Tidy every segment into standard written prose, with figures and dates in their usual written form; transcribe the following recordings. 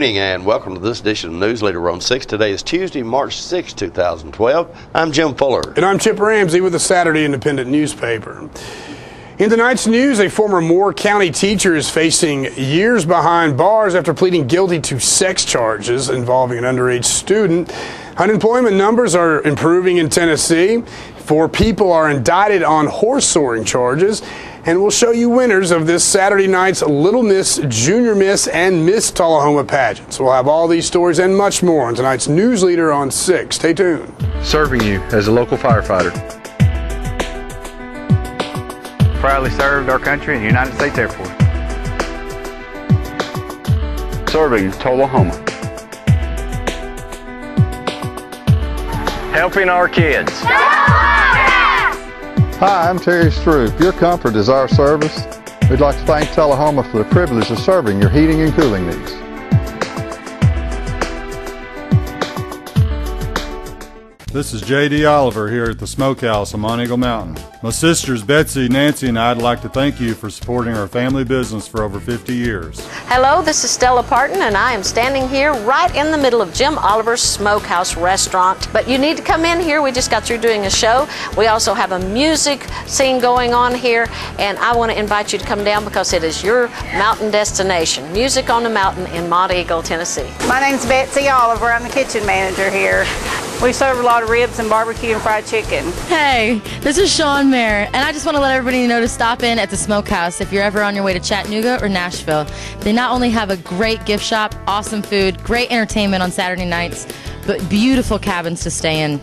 evening and welcome to this edition of Newsleader on 6. Today is Tuesday, March 6, 2012. I'm Jim Fuller. And I'm Chip Ramsey with the Saturday Independent newspaper. In tonight's news, a former Moore County teacher is facing years behind bars after pleading guilty to sex charges involving an underage student. Unemployment numbers are improving in Tennessee. 4 people are indicted on horse soaring charges. And we'll show you winners of this Saturday night's Little Miss, Junior Miss, and Miss Tullahoma pageants. We'll have all these stories and much more on tonight's Newsleader on 6. Stay tuned. Serving you as a local firefighter. Proudly served our country in the United States Air Force. Serving Tullahoma. Helping our kids. Hi, I'm Terry Struve. Your comfort is our service. We'd like to thank Tullahoma for the privilege of serving your heating and cooling needs. This is J.D. Oliver here at the Smokehouse on Monteagle Mountain. My sisters Betsy, Nancy, and I'd like to thank you for supporting our family business for over 50 years. Hello, this is Stella Parton, and I am standing here right in the middle of Jim Oliver's Smokehouse restaurant. But you need to come in here. We just got through doing a show. We also have a music scene going on here, and I want to invite you to come down because it is your mountain destination. Music on the Mountain in Monteagle, Tennessee. My name's Betsy Oliver. I'm the kitchen manager here. We serve a lot of ribs and barbecue and fried chicken. Hey, this is Sean Mayer, and I just want to let everybody know to stop in at the Smokehouse if you're ever on your way to Chattanooga or Nashville. They not only have a great gift shop, awesome food, great entertainment on Saturday nights, but beautiful cabins to stay in.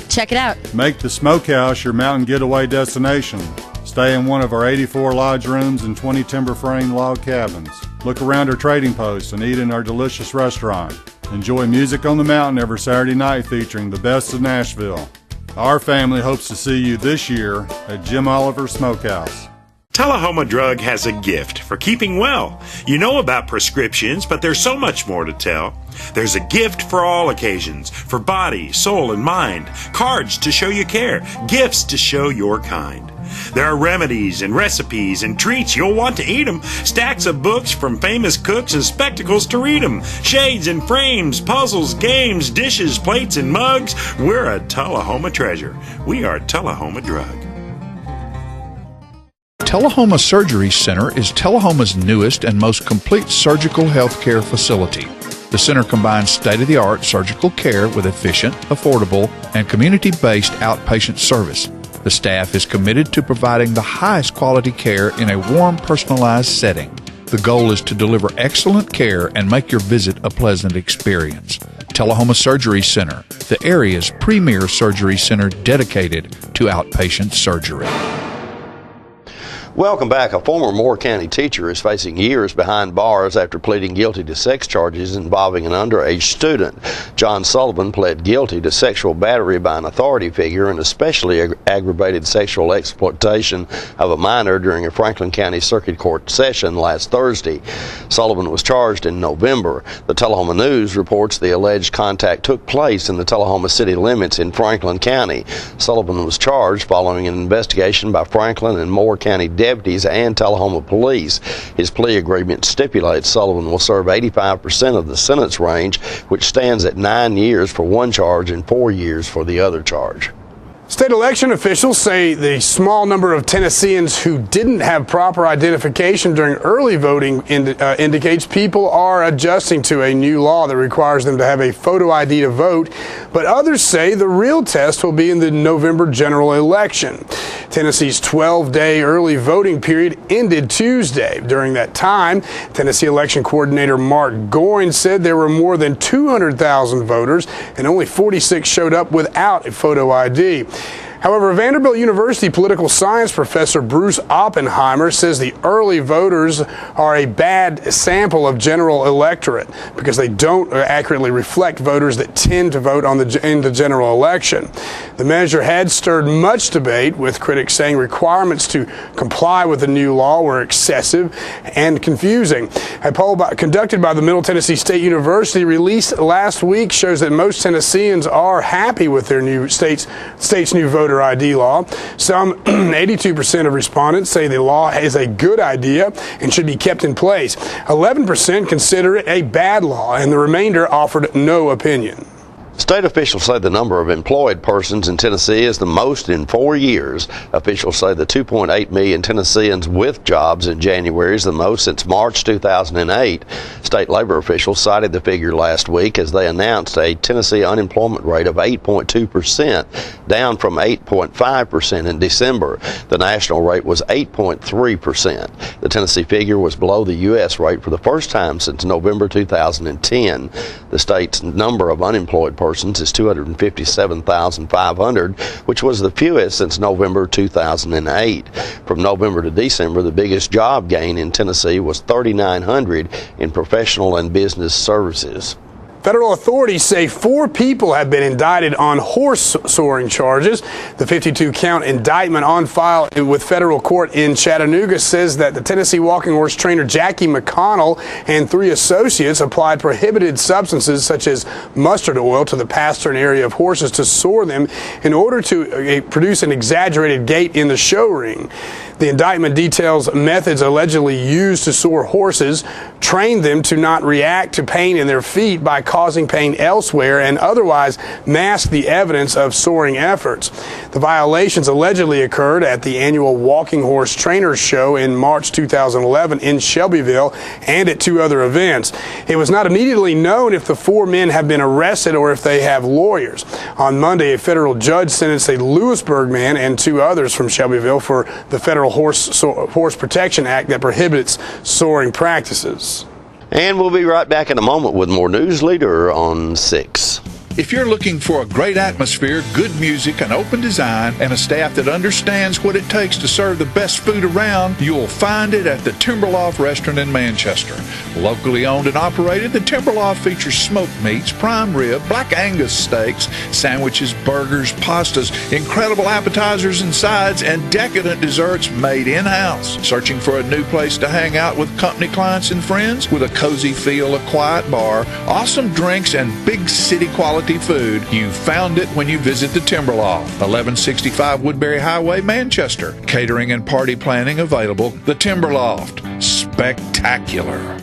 Check it out. Make the Smokehouse your mountain getaway destination. Stay in one of our 84 lodge rooms and 20 timber frame log cabins. Look around our trading posts and eat in our delicious restaurant. Enjoy music on the mountain every Saturday night featuring the best of Nashville. Our family hopes to see you this year at Jim Oliver's Smokehouse. Tullahoma Drug has a gift for keeping well. You know about prescriptions, but there's so much more to tell. There's a gift for all occasions, for body, soul, and mind. Cards to show you care, gifts to show your kind. There are remedies and recipes and treats, you'll want to eat them. Stacks of books from famous cooks and spectacles to read them. Shades and frames, puzzles, games, dishes, plates, and mugs. We're a Tullahoma treasure. We are Tullahoma Drug. Tullahoma Surgery Center is Tullahoma's newest and most complete surgical healthcare facility. The center combines state-of-the-art surgical care with efficient, affordable, and community-based outpatient service. The staff is committed to providing the highest quality care in a warm, personalized setting. The goal is to deliver excellent care and make your visit a pleasant experience. Tullahoma Surgery Center, the area's premier surgery center dedicated to outpatient surgery. Welcome back. A former Moore County teacher is facing years behind bars after pleading guilty to sex charges involving an underage student. John Sullivan pled guilty to sexual battery by an authority figure and especially aggravated sexual exploitation of a minor during a Franklin County Circuit Court session last Thursday. Sullivan was charged in November. The Tullahoma News reports the alleged contact took place in the Tullahoma city limits in Franklin County. Sullivan was charged following an investigation by Franklin and Moore County deputies and Tullahoma police. His plea agreement stipulates Sullivan will serve 85% of the sentence range, which stands at 9 years for one charge and 4 years for the other charge. State election officials say the small number of Tennesseans who didn't have proper identification during early voting indicates people are adjusting to a new law that requires them to have a photo ID to vote, but others say the real test will be in the November general election. Tennessee's 12-day early voting period ended Tuesday. During that time, Tennessee election coordinator Mark Goins said there were more than 200,000 voters and only 46 showed up without a photo ID. However, Vanderbilt University political science professor Bruce Oppenheimer says the early voters are a bad sample of general electorate because they don't accurately reflect voters that tend to vote in the general election. The measure had stirred much debate, with critics saying requirements to comply with the new law were excessive and confusing. A poll conducted by the Middle Tennessee State University released last week shows that most Tennesseans are happy with their new state's new voter voter ID law. Some 82% of respondents say the law is a good idea and should be kept in place. 11% consider it a bad law, and the remainder offered no opinion. State officials say the number of employed persons in Tennessee is the most in 4 years. Officials say the 2.8 million Tennesseans with jobs in January is the most since March 2008. State labor officials cited the figure last week as they announced a Tennessee unemployment rate of 8.2%, down from 8.5% in December. The national rate was 8.3%. The Tennessee figure was below the U.S. rate for the first time since November 2010. The state's number of unemployed persons is 257,500, which was the fewest since November 2008. From November to December, the biggest job gain in Tennessee was 3,900 in professional and business services. Federal authorities say 4 people have been indicted on horse soaring charges. The 52-count indictment on file with federal court in Chattanooga says that the Tennessee walking horse trainer Jackie McConnell and 3 associates applied prohibited substances such as mustard oil to the pastern area of horses to soar them in order to produce an exaggerated gait in the show ring. The indictment details methods allegedly used to soar horses, trained them to not react to pain in their feet by causing pain elsewhere, and otherwise mask the evidence of soaring efforts. The violations allegedly occurred at the annual Walking Horse Trainers Show in March 2011 in Shelbyville and at 2 other events. It was not immediately known if the 4 men have been arrested or if they have lawyers. On Monday, a federal judge sentenced a Lewisburg man and 2 others from Shelbyville for the federal Horse Protection Act that prohibits soaring practices. And we'll be right back in a moment with more Newsleader on 6. If you're looking for a great atmosphere, good music, an open design, and a staff that understands what it takes to serve the best food around, you'll find it at the Timberloft Restaurant in Manchester. Locally owned and operated, the Timberloft features smoked meats, prime rib, black Angus steaks, sandwiches, burgers, pastas, incredible appetizers and sides, and decadent desserts made in-house. Searching for a new place to hang out with company clients and friends? With a cozy feel, a quiet bar, awesome drinks, and big city quality food, you found it when you visit the Timberloft, 1165 Woodbury Highway, Manchester. Catering and party planning available. The Timberloft, spectacular.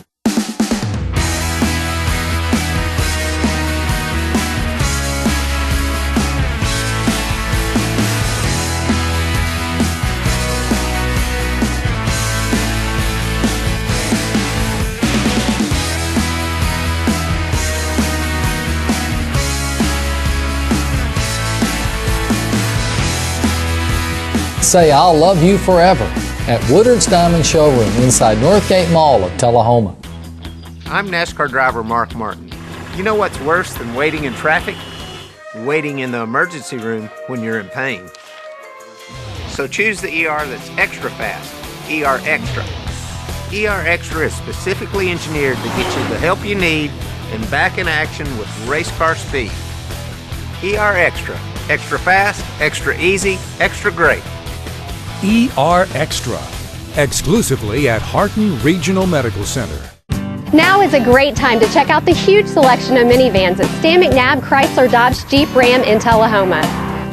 Say I'll love you forever at Woodard's Diamond Showroom inside Northgate Mall of Tullahoma. I'm NASCAR driver Mark Martin. You know what's worse than waiting in traffic? Waiting in the emergency room when you're in pain. So choose the ER that's extra fast, ER Extra. ER Extra is specifically engineered to get you the help you need and back in action with race car speed. ER Extra. Extra fast, extra easy, extra great. ER Extra, exclusively at Harton Regional Medical Center. Now is a great time to check out the huge selection of minivans at Stan McNabb Chrysler Dodge Jeep Ram in Tullahoma.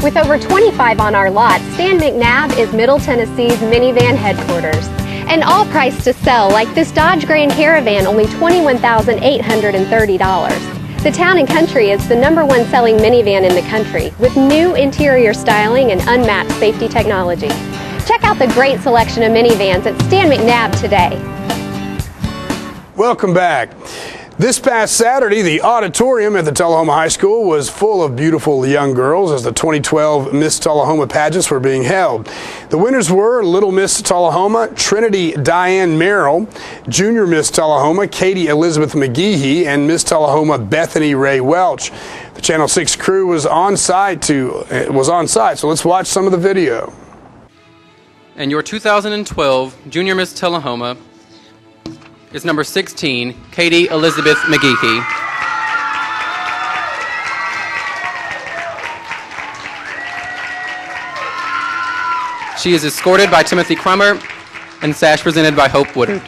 With over 25 on our lot, Stan McNabb is Middle Tennessee's minivan headquarters. And all priced to sell, like this Dodge Grand Caravan, only $21,830. The Town & Country is the #1 selling minivan in the country, with new interior styling and unmatched safety technology. Check out the great selection of minivans at Stan McNabb today. Welcome back. This past Saturday, the auditorium at the Tullahoma High School was full of beautiful young girls as the 2012 Miss Tullahoma pageants were being held. The winners were Little Miss Tullahoma, Trinity Diane Merrill, Junior Miss Tullahoma, Katie Elizabeth McGehee, and Miss Tullahoma, Bethany Ray Welch. The Channel 6 crew was on site, so let's watch some of the video. And your 2012 Junior Miss Tullahoma is number 16, Katie Elizabeth McGehee. She is escorted by Timothy Crummer and sash presented by Hope Woodard.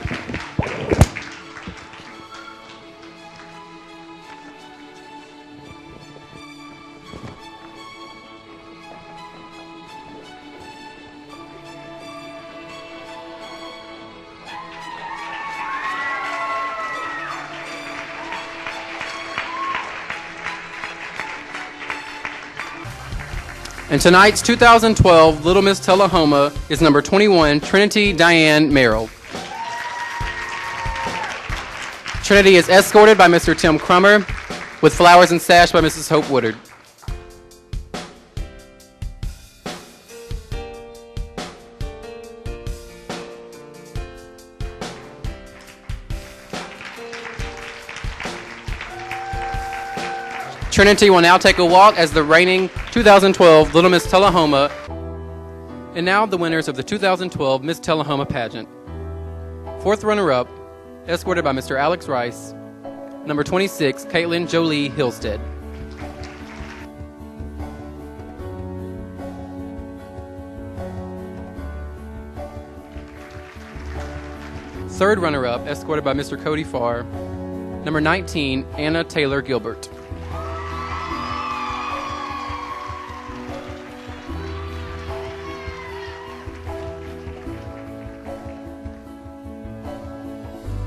And tonight's 2012 Little Miss Tullahoma is number 21, Trinity Diane Merrill. Trinity is escorted by Mr. Tim Crummer, with flowers and sash by Mrs. Hope Woodard. Trinity will now take a walk as the reigning 2012 Little Miss Tullahoma. And now the winners of the 2012 Miss Tullahoma pageant. Fourth runner-up, escorted by Mr. Alex Rice, number 26, Caitlin Jolie Hillstead. Third runner-up, escorted by Mr. Cody Farr, number 19, Anna Taylor Gilbert.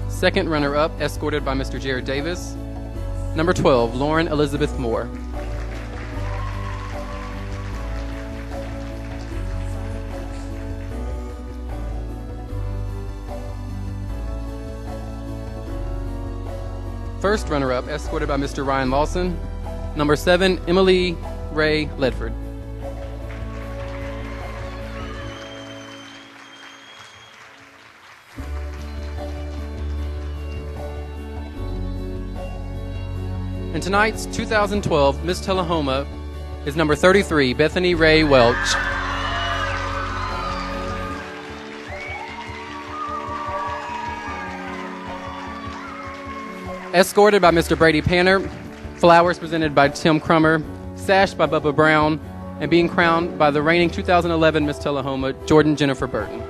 Second runner-up, escorted by Mr. Jared Davis, number 12, Lauren Elizabeth Moore. First runner-up, escorted by Mr. Ryan Lawson, number 7, Emily Ray Ledford. And tonight's 2012 Miss Tullahoma is number 33, Bethany Ray Welch. Escorted by Mr. Brady Panner, flowers presented by Tim Crummer, sash by Bubba Brown, and being crowned by the reigning 2011 Miss Tullahoma, Jordan Jennifer Burton.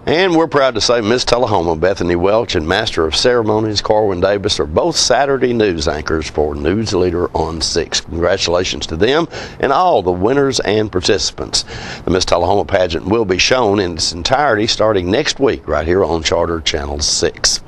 And we're proud to say Miss Tullahoma, Bethany Welch, and Master of Ceremonies, Corwin Davis, are both Saturday news anchors for Newsleader on 6. Congratulations to them and all the winners and participants. The Miss Tullahoma pageant will be shown in its entirety starting next week right here on Charter Channel 6.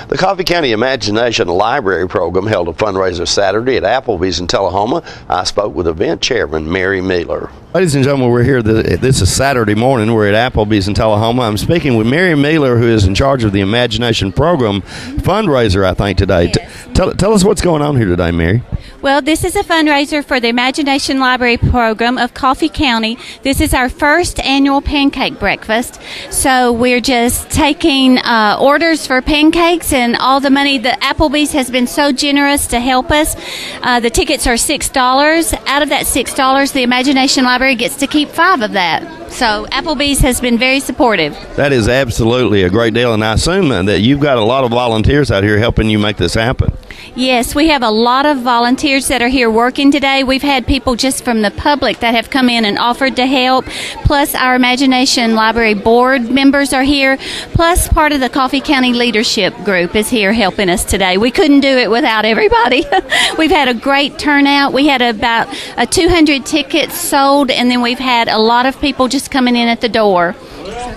The Coffee County Imagination Library program held a fundraiser Saturday at Applebee's in Tullahoma. I spoke with event chairman Mary Mealer. Ladies and gentlemen, we're here. This is Saturday morning. We're at Applebee's in Tullahoma. I'm speaking with Mary Mealer, who is in charge of the Imagination Program fundraiser, I think, today. Yes. Tell us what's going on here today, Mary. Well, this is a fundraiser for the Imagination Library Program of Coffee County. This is our first annual pancake breakfast. So we're just taking orders for pancakes and all the money. The Applebee's has been so generous to help us. The tickets are $6. Out of that $6, the Imagination Library gets to keep 5 of that. So Applebee's has been very supportive. That is absolutely a great deal, and I assume that you've got a lot of volunteers out here helping you make this happen. Yes, we have a lot of volunteers that are here working today. We've had people just from the public that have come in and offered to help. Plus, our Imagination Library Board members are here. Plus, part of the Coffee County Leadership Group is here helping us today. We couldn't do it without everybody. We've had a great turnout. We had about 200 tickets sold, and then we've had a lot of people just coming in at the door.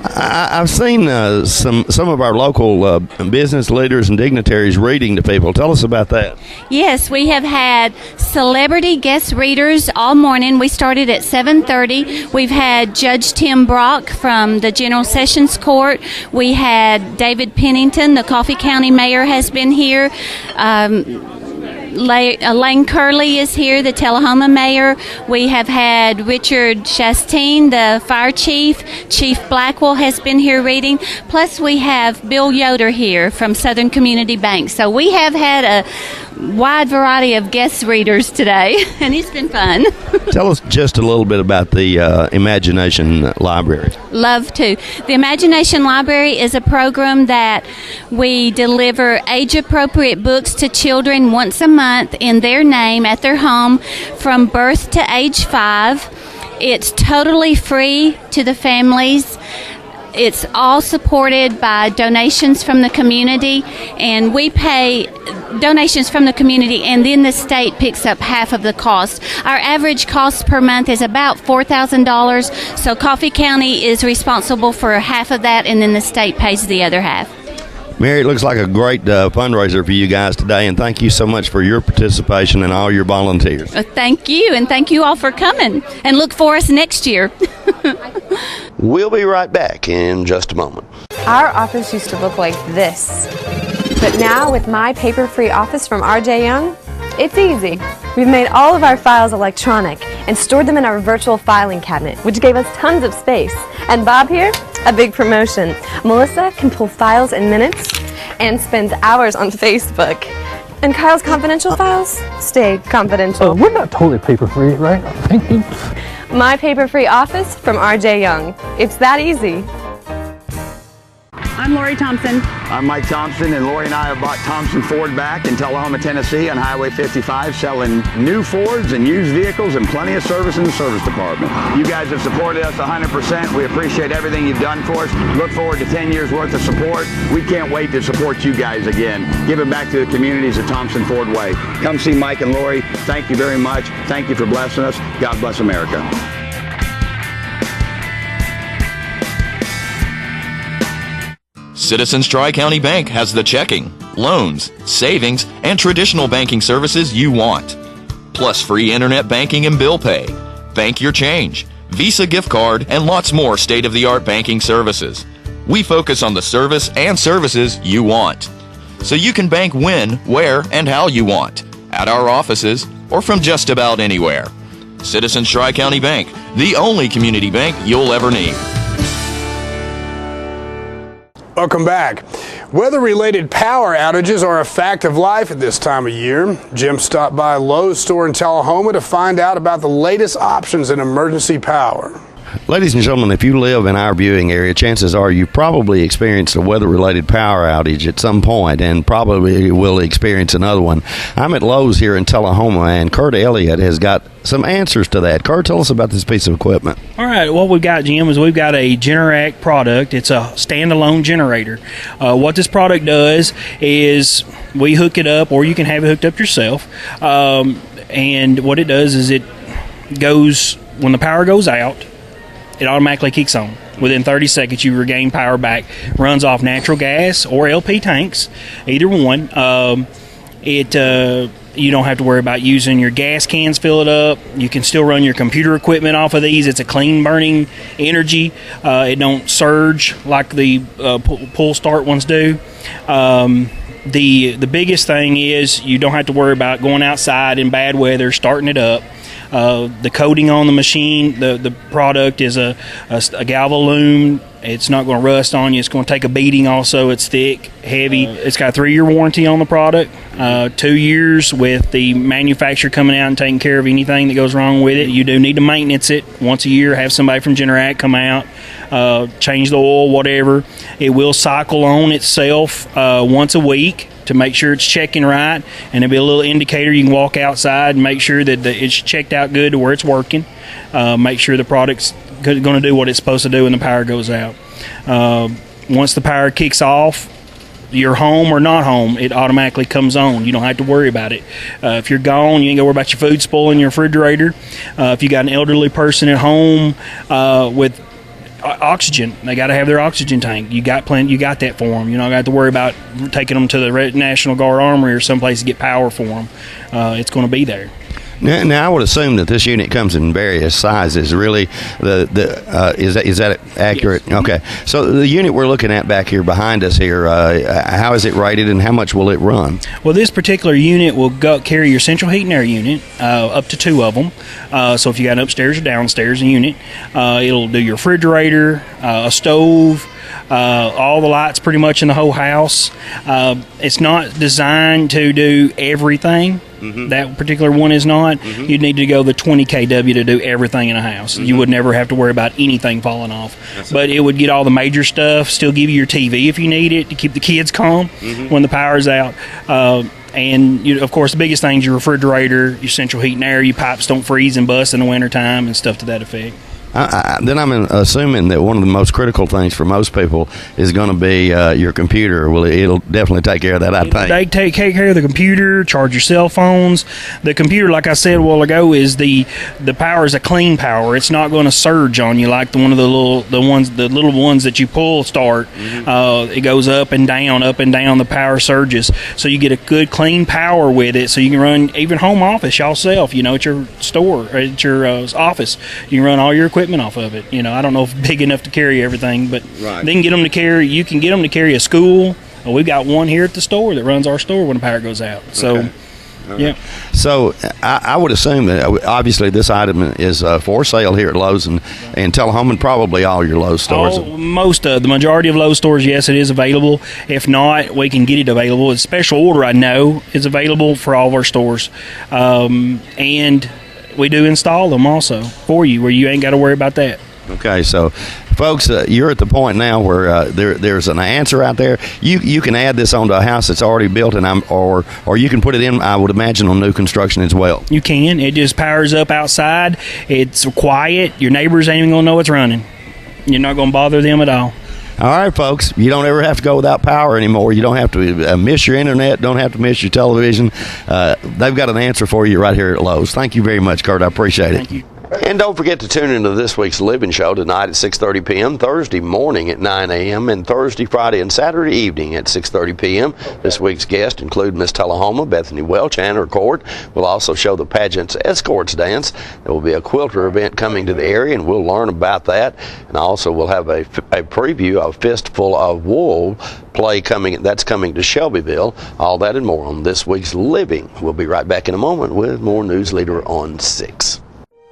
I've seen some of our local business leaders and dignitaries reading to people. Tell us about that. Yes, we have had celebrity guest readers all morning. We started at 7:30. We've had Judge Tim Brock from the General Sessions Court. We had David Pennington, the Coffee County Mayor, has been here. Lane Curley is here, the Tullahoma Mayor. We have had Richard Chastain, the Fire Chief. Chief Blackwell has been here reading. Plus, we have Bill Yoder here from Southern Community Bank. So we have had a wide variety of guest readers today, and it's been fun. Tell us just a little bit about the Imagination Library. Love to. The Imagination Library is a program that we deliver age-appropriate books to children once a month in their name at their home from birth to age 5. It's totally free to the families. It's all supported by donations from the community, and we pay donations from the community, and then the state picks up half of the cost. Our average cost per month is about $4,000, so Coffee County is responsible for half of that, and then the state pays the other half. Mary, it looks like a great fundraiser for you guys today, and thank you so much for your participation and all your volunteers. Thank you, and thank you all for coming, and look for us next year. We'll be right back in just a moment. Our office used to look like this, but now with My Paper-Free Office from R.J. Young, it's easy. We've made all of our files electronic and stored them in our virtual filing cabinet, which gave us tons of space. And Bob here, a big promotion. Melissa can pull files in minutes and spends hours on Facebook. And Kyle's confidential files stay confidential. We're not totally paper-free, right? Thank you. My Paper-Free Office from R.J. Young. It's that easy. I'm Lori Thompson. I'm Mike Thompson, and Lori and I have bought Thompson Ford back in Tullahoma, Tennessee on Highway 55, selling new Fords and used vehicles and plenty of service in the service department. You guys have supported us 100%. We appreciate everything you've done for us. Look forward to 10 years worth of support. We can't wait to support you guys again. Give it back to the communities the Thompson Ford way. Come see Mike and Lori. Thank you very much. Thank you for blessing us. God bless America. Citizens Tri-County Bank has the checking, loans, savings, and traditional banking services you want. Plus free internet banking and bill pay, bank your change, Visa gift card, and lots more state-of-the-art banking services. We focus on the service and services you want. So you can bank when, where, and how you want. At our offices or from just about anywhere. Citizens Tri-County Bank, the only community bank you'll ever need. Welcome back. Weather-related power outages are a fact of life at this time of year. Jim stopped by Lowe's store in Tullahoma to find out about the latest options in emergency power. Ladies and gentlemen, if you live in our viewing area, chances are you've probably experienced a weather-related power outage at some point and probably will experience another one. I'm at Lowe's here in Tullahoma, and Kurt Elliott has got some answers to that. Kurt, tell us about this piece of equipment. All right, what we've got, Jim, is we've got a Generac product. It's a standalone generator. What this product does is we hook it up, or you can have it hooked up yourself, and what it does is it goes, when the power goes out, it automatically kicks on. Within 30 seconds, you regain power back. Runs off natural gas or LP tanks, either one. You don't have to worry about using your gas cans, fill it up. You can still run your computer equipment off of these. It's a clean burning energy. It don't surge like the pull start ones do. The biggest thing is you don't have to worry about going outside in bad weather, starting it up. The coating on the machine, the product is a Galvalume. It's not going to rust on you. It's going to take a beating also. It's thick, heavy. It's got a 3-year warranty on the product, 2 years with the manufacturer coming out and taking care of anything that goes wrong with it. You do need to maintenance it once a year, have somebody from Generac come out, change the oil, whatever. It will cycle on itself once a week to make sure it's checking right, and there'll be a little indicator. You can walk outside and make sure that it's checked out good to where it's working. Make sure the product's going to do what it's supposed to do when the power goes out. Once the power kicks off, you're home or not home, it automatically comes on. You don't have to worry about it. If you're gone, you ain't got to worry about your food spoiling your refrigerator. If you got an elderly person at home with oxygen, they got to have their oxygen tank. You got that for them. You don't have to worry about taking them to the National Guard Armory or someplace to get power for them. It's going to be there. Now, I would assume that this unit comes in various sizes. Really, is that accurate? Yes. Okay. So the unit we're looking at back here behind us here, how is it rated and how much will it run? Well, this particular unit will carry your central heat and air unit, up to 2 of them. So if you got an upstairs or downstairs unit, it'll do your refrigerator, a stove, all the lights pretty much in the whole house. It's not designed to do everything. Mm-hmm. That particular one is not. Mm-hmm. You'd need to go the 20 kW to do everything in a house. Mm-hmm. You would never have to worry about anything falling off. But it would get all the major stuff, still give you your TV if you need it to keep the kids calm when the power's out. And, of course, the biggest thing is your refrigerator, your central heat and air, your pipes don't freeze and bust in the wintertime and stuff to that effect. Then I'm assuming that one of the most critical things for most people is going to be your computer. Well, it'll definitely take care of that, I think. They take care of the computer, charge your cell phones. The computer, like I said a while ago, is the power is a clean power. It's not going to surge on you like the little ones that you pull start. It goes up and down. The power surges, so you get a good clean power with it. So you can run even home office yourself. At your store, at your office, you can run all your equipment off of it. I don't know if it's big enough to carry everything, but they can get them to carry. You can get them to carry a school. We've got one here at the store that runs our store when the power goes out. So. Okay. Yeah. So I would assume that obviously this item is for sale here at Lowe's and Tullahoma and probably all your Lowe's stores. The majority of Lowe's stores, yes, it is available. If not, we can get it available. It's special order, I know, is available for all of our stores. And we do install them also for you, where you ain't got to worry about that. Okay, so folks, you're at the point now where there's an answer out there. You can add this onto a house that's already built, or you can put it in, I would imagine, on new construction as well. You can. It just powers up outside. It's quiet. Your neighbors ain't even going to know it's running. You're not going to bother them at all. All right, folks, you don't ever have to go without power anymore. You don't have to miss your internet, don't have to miss your television. They've got an answer for you right here at Lowe's. Thank you very much, Kurt. I appreciate it. Thank you. And don't forget to tune into this week's Living Show tonight at 6:30 p.m., Thursday morning at 9 a.m., and Thursday, Friday, and Saturday evening at 6:30 p.m. This week's guests include Miss Tullahoma, Bethany Welch, and her court. We'll also show the pageant's escorts dance. There will be a quilter event coming to the area, and we'll learn about that. And also we'll have a preview of Fistful of Wool play that's coming to Shelbyville. All that and more on this week's Living. We'll be right back in a moment with more Newsleader on 6.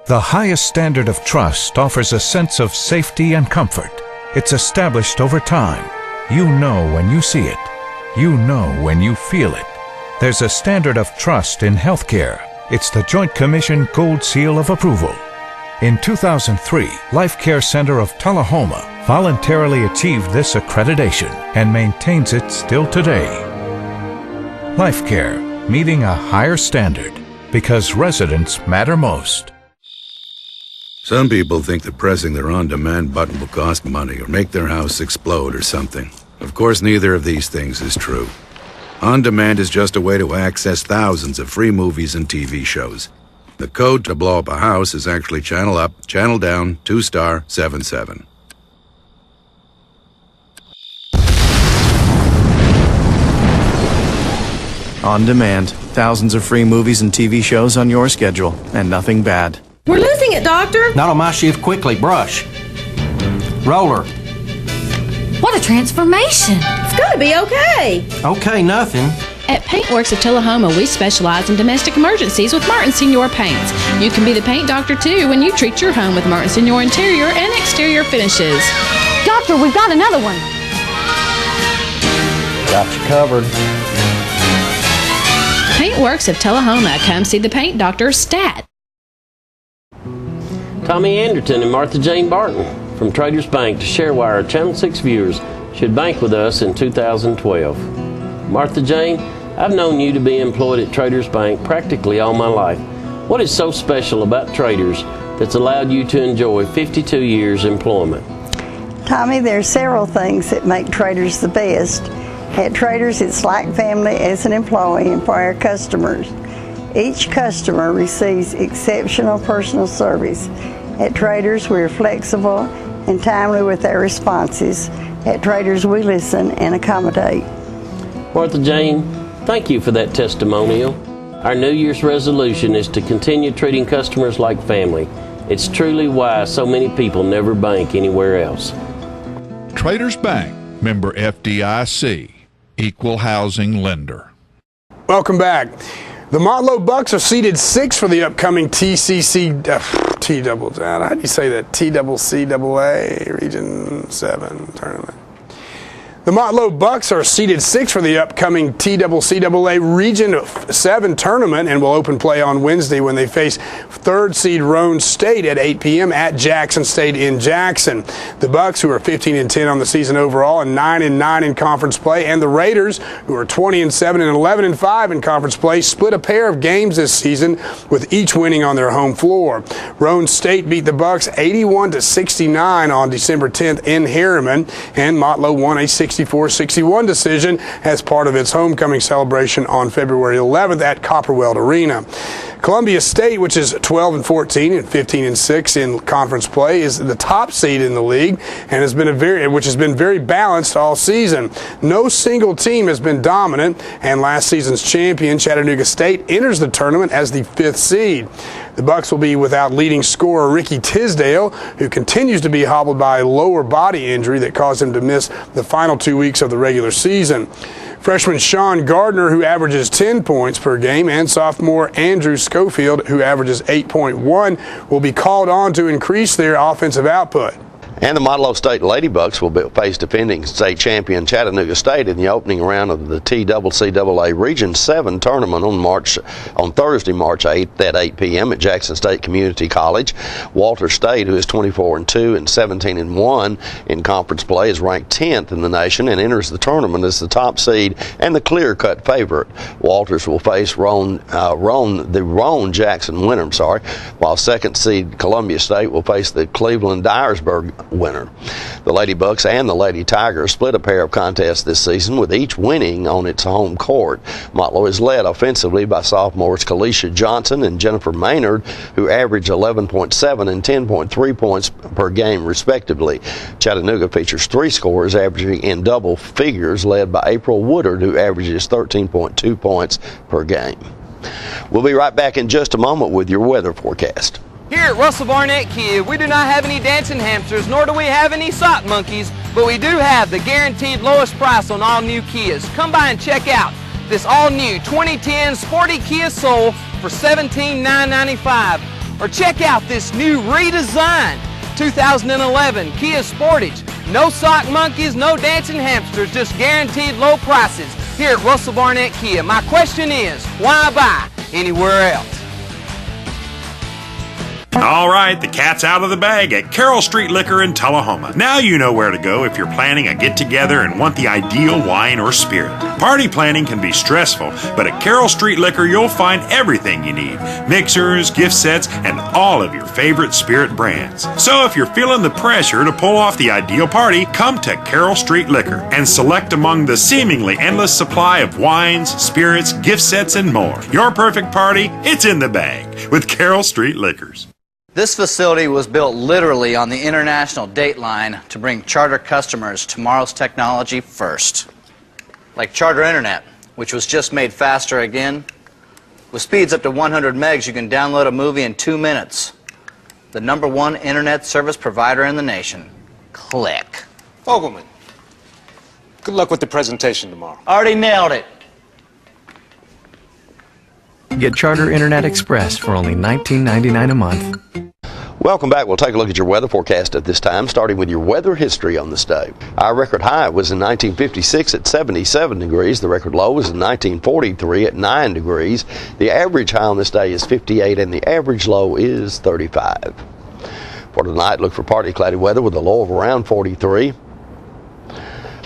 The highest standard of trust offers a sense of safety and comfort. It's established over time. You know when you see it. You know when you feel it. There's a standard of trust in healthcare. It's the Joint Commission Gold Seal of Approval. In 2003, Life Care Center of Tullahoma voluntarily achieved this accreditation and maintains it still today. Life Care, meeting a higher standard because residents matter most. Some people think that pressing their on-demand button will cost money or make their house explode or something. Of course, neither of these things is true. On-demand is just a way to access thousands of free movies and TV shows. The code to blow up a house is actually channel up, channel down, 2*, 77. On demand, thousands of free movies and TV shows on your schedule, and nothing bad. We're losing it, Doctor. Not on my shift. Quickly, brush. Roller. What a transformation. It's gonna be okay. Okay, nothing. At Paintworks of Tullahoma, we specialize in domestic emergencies with Martin Senior Paints. You can be the paint doctor, too, when you treat your home with Martin Senior interior and exterior finishes. Doctor, we've got another one. Got you covered. Paintworks of Tullahoma. Come see the paint doctor, Stat. Tommy Anderton and Martha Jane Barton from Traders Bank to share why our Channel 6 viewers should bank with us in 2012. Martha Jane, I've known you to be employed at Traders Bank practically all my life. What is so special about Traders that's allowed you to enjoy 52 years employment? Tommy, there are several things that make Traders the best. At Traders, it's like family as an employee and for our customers. Each customer receives exceptional personal service. At Traders, we're flexible and timely with our responses. At Traders, we listen and accommodate. Martha Jane, thank you for that testimonial. Our New Year's resolution is to continue treating customers like family. It's truly why so many people never bank anywhere else. Traders Bank, member FDIC, equal housing lender. Welcome back. The Montlow Bucks are seeded 6 for the upcoming how do you say that? TCCAA Region 7 tournament. The Motlow Bucks are seeded 6th for the upcoming TCCAA Region 7 tournament and will open play on Wednesday when they face 3rd seed Roan State at 8 p.m. at Jackson State in Jackson. The Bucks, who are 15-10 on the season overall and 9-9 in conference play, and the Raiders, who are 20-7 and 11-5 in conference play, split a pair of games this season, with each winning on their home floor. Roan State beat the Bucks 81-69 on December 10th in Harriman, and Motlow won a 64-61 decision as part of its homecoming celebration on February 11th at Copperweld Arena. Columbia State, which is 12-14 and 15-6 in conference play, is the top seed in the league and has been very balanced all season. No single team has been dominant, and last season's champion Chattanooga State enters the tournament as the 5th seed. The Bucks will be without leading scorer Ricky Tisdale, who continues to be hobbled by a lower body injury that caused him to miss the final 2 weeks of the regular season. Freshman Sean Gardner, who averages 10 points per game, and sophomore Andrew Schofield, who averages 8.1, will be called on to increase their offensive output. And the Motlow State Ladybucks will face defending state champion Chattanooga State in the opening round of the TCCAA Region 7 tournament on Thursday, March 8th at 8 p.m. at Jackson State Community College. Walter State, who is 24-2 and 17-1 in conference play, is ranked 10th in the nation and enters the tournament as the top seed and the clear-cut favorite. Walters will face the Roan Jackson winner, while 2nd seed Columbia State will face the Cleveland Dyersburg winner. The Ladybucks and the Lady Tigers split a pair of contests this season, with each winning on its home court. Motlow is led offensively by sophomores Kalisha Johnson and Jennifer Maynard, who average 11.7 and 10.3 points per game respectively. Chattanooga features 3 scorers averaging in double figures, led by April Woodard, who averages 13.2 points per game. We'll be right back in just a moment with your weather forecast. Here at Russell Barnett Kia, we do not have any dancing hamsters, nor do we have any sock monkeys, but we do have the guaranteed lowest price on all new Kias. Come by and check out this all-new 2010 Sporty Kia Soul for $17,995. Or check out this new redesigned 2011 Kia Sportage. No sock monkeys, no dancing hamsters, just guaranteed low prices here at Russell Barnett Kia. My question is, why buy anywhere else? All right, the cat's out of the bag at Carroll Street Liquor in Tullahoma. Now you know where to go if you're planning a get-together and want the ideal wine or spirit. Party planning can be stressful, but at Carroll Street Liquor you'll find everything you need. Mixers, gift sets, and all of your favorite spirit brands. So if you're feeling the pressure to pull off the ideal party, come to Carroll Street Liquor and select among the seemingly endless supply of wines, spirits, gift sets, and more. Your perfect party, it's in the bag with Carroll Street Liquors. This facility was built literally on the international date line to bring Charter customers tomorrow's technology first. Like Charter Internet, which was just made faster again. With speeds up to 100 megs, you can download a movie in 2 minutes. The #1 internet service provider in the nation. Click. Fogelman, good luck with the presentation tomorrow. Already nailed it. Get Charter Internet Express for only $19.99 a month. Welcome back. We'll take a look at your weather forecast at this time, starting with your weather history on this day. Our record high was in 1956 at 77 degrees. The record low was in 1943 at 9 degrees. The average high on this day is 58 and the average low is 35. For tonight, look for partly cloudy weather with a low of around 43.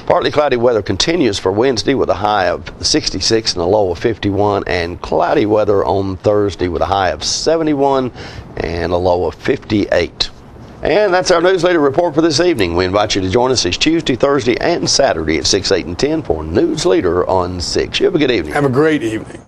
Partly cloudy weather continues for Wednesday with a high of 66 and a low of 51, and cloudy weather on Thursday with a high of 71 and a low of 58. And that's our Newsleader report for this evening. We invite you to join us each Tuesday, Thursday, and Saturday at 6, 8, and 10 for Newsleader on 6. You have a good evening. Have a great evening.